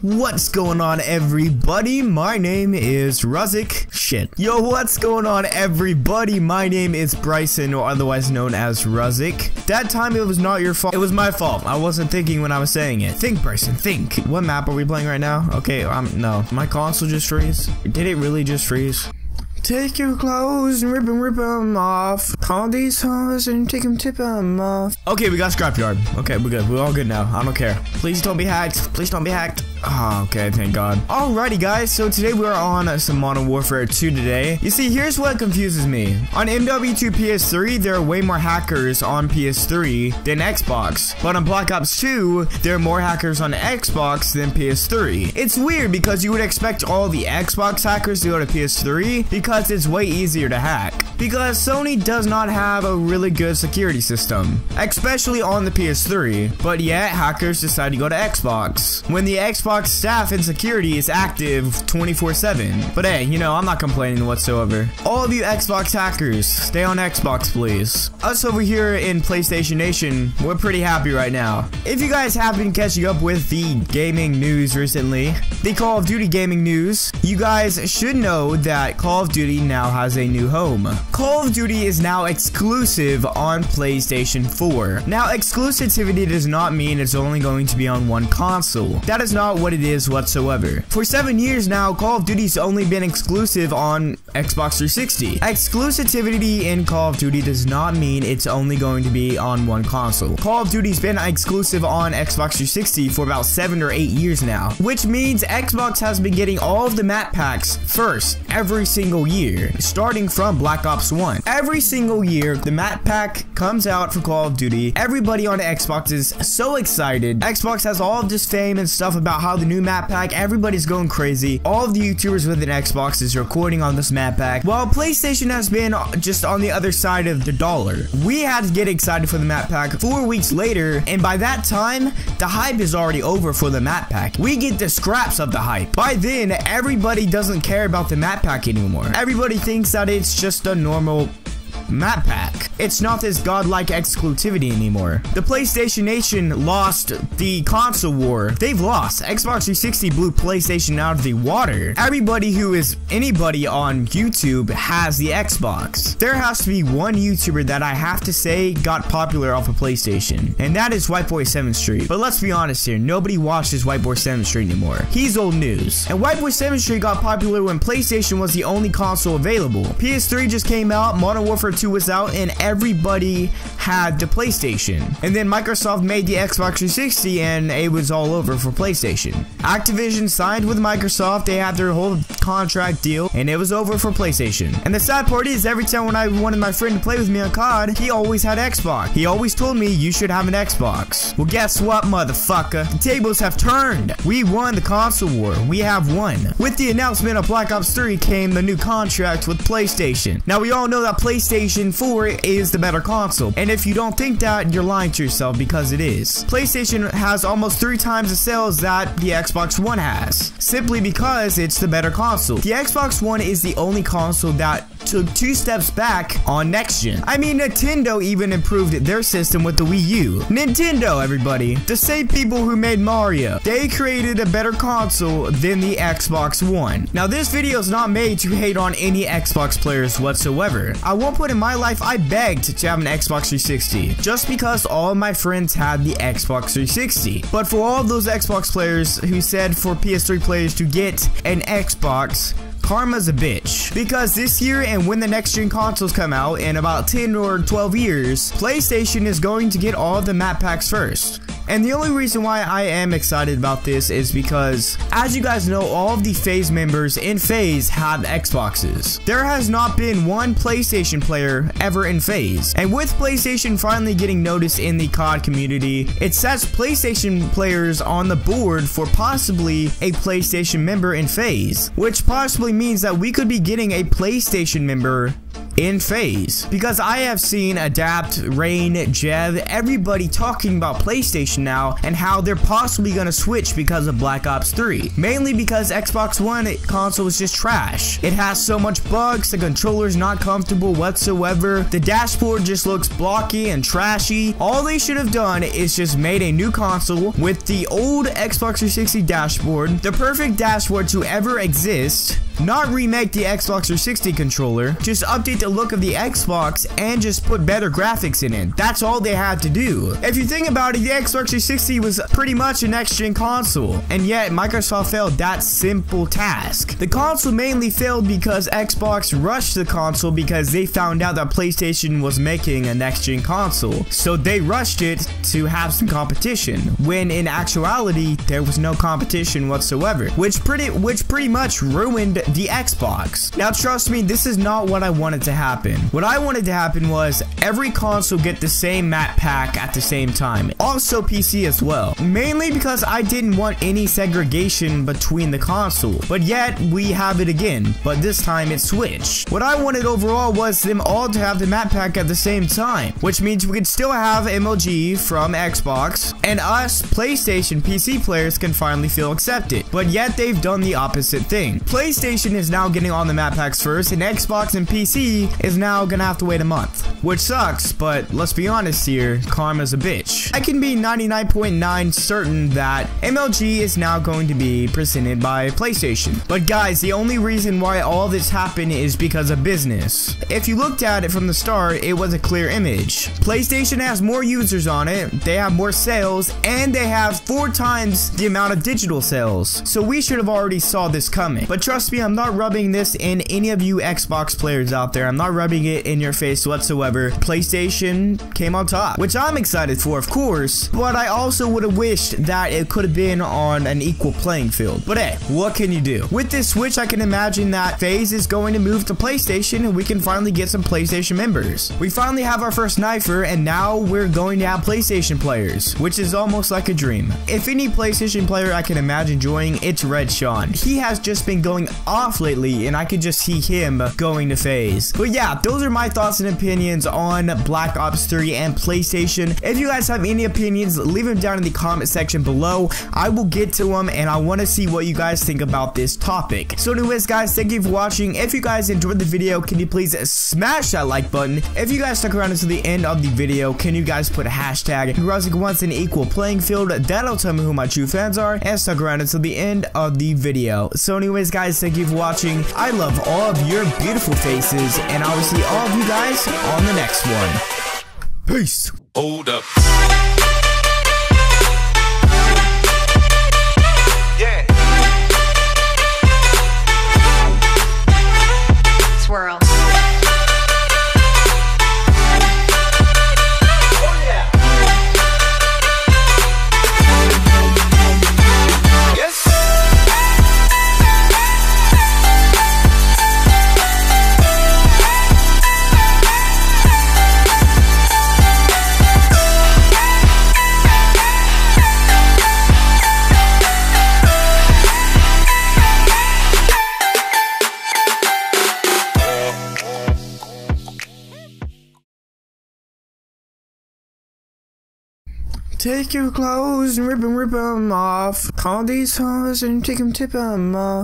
What's going on, everybody? My name is Ruziic. Shit. Yo, what's going on, everybody? My name is Bryson, or otherwise known as Ruziic. That time it was not your fault. It was my fault. I wasn't thinking when I was saying it. Think, Bryson, think. What map are we playing right now? Okay, no. My console just freeze? Did it really just freeze? Take your clothes and rip them off. Call these hoes and tip them off. Okay, we got scrapyard. Okay, we're good. We're all good now. I don't care. Please don't be hacked. Please don't be hacked. Oh, okay, thank God. Alrighty, guys. So today we are on some Modern Warfare 2 today. You see, here's what confuses me. On MW2 PS3, there are way more hackers on PS3 than Xbox. But on Black Ops 2, there are more hackers on Xbox than PS3. It's weird because you would expect all the Xbox hackers to go to PS3 because it's way easier to hack. Because Sony does not have a really good security system, especially on the PS3. But yet, hackers decide to go to Xbox when the Xbox staff and security is active 24/7. But hey, you know, I'm not complaining whatsoever. All of you Xbox hackers, stay on Xbox, please. Us over here in PlayStation Nation, we're pretty happy right now. If you guys have been catching up with the gaming news recently, the Call of Duty gaming news, you guys should know that Call of Duty now has a new home. Call of Duty is now exclusive on PlayStation 4. Now, exclusivity does not mean it's only going to be on one console. That is not what it is whatsoever. For 7 years now, Call of Duty's only been exclusive on Xbox 360. Exclusivity in Call of Duty does not mean it's only going to be on one console. Call of Duty's been exclusive on Xbox 360 for about 7 or 8 years now, which means Xbox has been getting all of the map packs first every single year, starting from Black Ops 1. Every single year, the map pack comes out for Call of Duty. Everybody on Xbox is so excited. Xbox has all of this fame and stuff about how the new map pack, everybody's going crazy. All of the YouTubers within Xbox is recording on this map pack, while PlayStation has been just on the other side of the dollar. We had to get excited for the map pack 4 weeks later, and by that time, the hype is already over for the map pack. We get the scraps of the hype. By then, everybody doesn't care about the map pack anymore. Everybody thinks that it's just a normal map pack. It's not this godlike exclusivity anymore. The PlayStation Nation lost the console war. They've lost. Xbox 360 blew PlayStation out of the water. Everybody who is anybody on YouTube has the Xbox. There has to be one YouTuber that I have to say got popular off of PlayStation, and that is White Boy 7th Street. But let's be honest here, nobody watches White Boy 7th Street anymore. He's old news. And White Boy 7th Street got popular when PlayStation was the only console available. PS3 just came out, Modern Warfare 2 was out, and everybody had the PlayStation. And then Microsoft made the Xbox 360 and it was all over for PlayStation. Activision signed with Microsoft, they had their whole contract deal, and it was over for PlayStation. And the sad part is, every time when I wanted my friend to play with me on COD, he always had Xbox. He always told me, you should have an Xbox. Well, guess what, motherfucker? The tables have turned. We won the console war. We have won. With the announcement of Black Ops 3 came the new contract with PlayStation. Now, we all know that PlayStation 4 is the better console, and if you don't think that, you're lying to yourself, because it is. PlayStation has almost 3 times the sales that the Xbox One has, simply because it's the better console. The Xbox One is the only console that took 2 steps back on next gen. I mean, Nintendo even improved their system with the Wii U. Nintendo, everybody, the same people who made Mario, they created a better console than the Xbox One. Now, this video is not made to hate on any Xbox players whatsoever. At one point in my life, I begged to have an Xbox 360 just because all of my friends had the Xbox 360. But for all of those Xbox players who said for PS3 players to get an Xbox, karma's a bitch. Because this year, and when the next gen consoles come out in about 10 or 12 years, PlayStation is going to get all of the map packs first. And the only reason why I am excited about this is because, as you guys know, all of the FaZe members in FaZe have Xboxes. There has not been one PlayStation player ever in FaZe. And with PlayStation finally getting noticed in the COD community, it sets PlayStation players on the board for possibly a PlayStation member in FaZe, which possibly means that we could be getting a PlayStation member in FaZe. Because I have seen Adapt, Rain, Jev, everybody talking about PlayStation now and how they're possibly gonna switch because of Black Ops 3. Mainly because Xbox One console is just trash. It has so much bugs, the controller's not comfortable whatsoever, the dashboard just looks blocky and trashy. All they should have done is just made a new console with the old Xbox 360 dashboard, the perfect dashboard to ever exist. Not remake the Xbox 360 controller, just update the look of the Xbox and just put better graphics in it. That's all they had to do. If you think about it, the Xbox 360 was pretty much a next-gen console, and yet Microsoft failed that simple task. The console mainly failed because Xbox rushed the console because they found out that PlayStation was making a next-gen console, so they rushed it to have some competition, when in actuality there was no competition whatsoever, which pretty much ruined the Xbox. Now trust me, this is not what I wanted to happen. What I wanted to happen was every console get the same map pack at the same time. Also PC as well. Mainly because I didn't want any segregation between the console. But yet we have it again. But this time it's switched. What I wanted overall was them all to have the map pack at the same time. Which means we could still have MLG from Xbox. And us PlayStation PC players can finally feel accepted. But yet they've done the opposite thing. PlayStation is now getting on the map packs first, and Xbox and PC is now gonna have to wait a month, which sucks, but let's be honest here, karma's a bitch. I can be 99.9 certain that MLG is now going to be presented by PlayStation. But guys, the only reason why all this happened is because of business. If you looked at it from the start, it was a clear image. PlayStation has more users on it, they have more sales, and they have 4 times the amount of digital sales. So we should have already saw this coming. But trust me, I'm not rubbing this in any of you Xbox players out there. I'm not rubbing it in your face whatsoever. PlayStation came on top, which I'm excited for, of course, but I also would have wished that it could have been on an equal playing field. But hey, what can you do? With this switch, I can imagine that FaZe is going to move to PlayStation and we can finally get some PlayStation members. We finally have our first knifer, and now we're going to have PlayStation players, which is almost like a dream. If any PlayStation player I can imagine joining, it's Red Sean. He has just been going off lately, and I could just see him going to FaZe. But yeah, those are my thoughts and opinions on Black Ops 3 and PlayStation. If you guys have any opinions, leave them down in the comment section below. I will get to them, and I want to see what you guys think about this topic. So anyways guys, thank you for watching. If you guys enjoyed the video, can you please smash that like button? If you guys stuck around until the end of the video, can you guys put a hashtag Ruziic wants an equal playing field? That'll tell me who my true fans are, and stuck around until the end of the video. So anyways guys, thank you for watching. I love all of your beautiful faces, and I will see all of you guys on the next one. Peace. Hold up. Yeah. Swirl. Take your clothes and rip them off. Call these hoes and tip them off.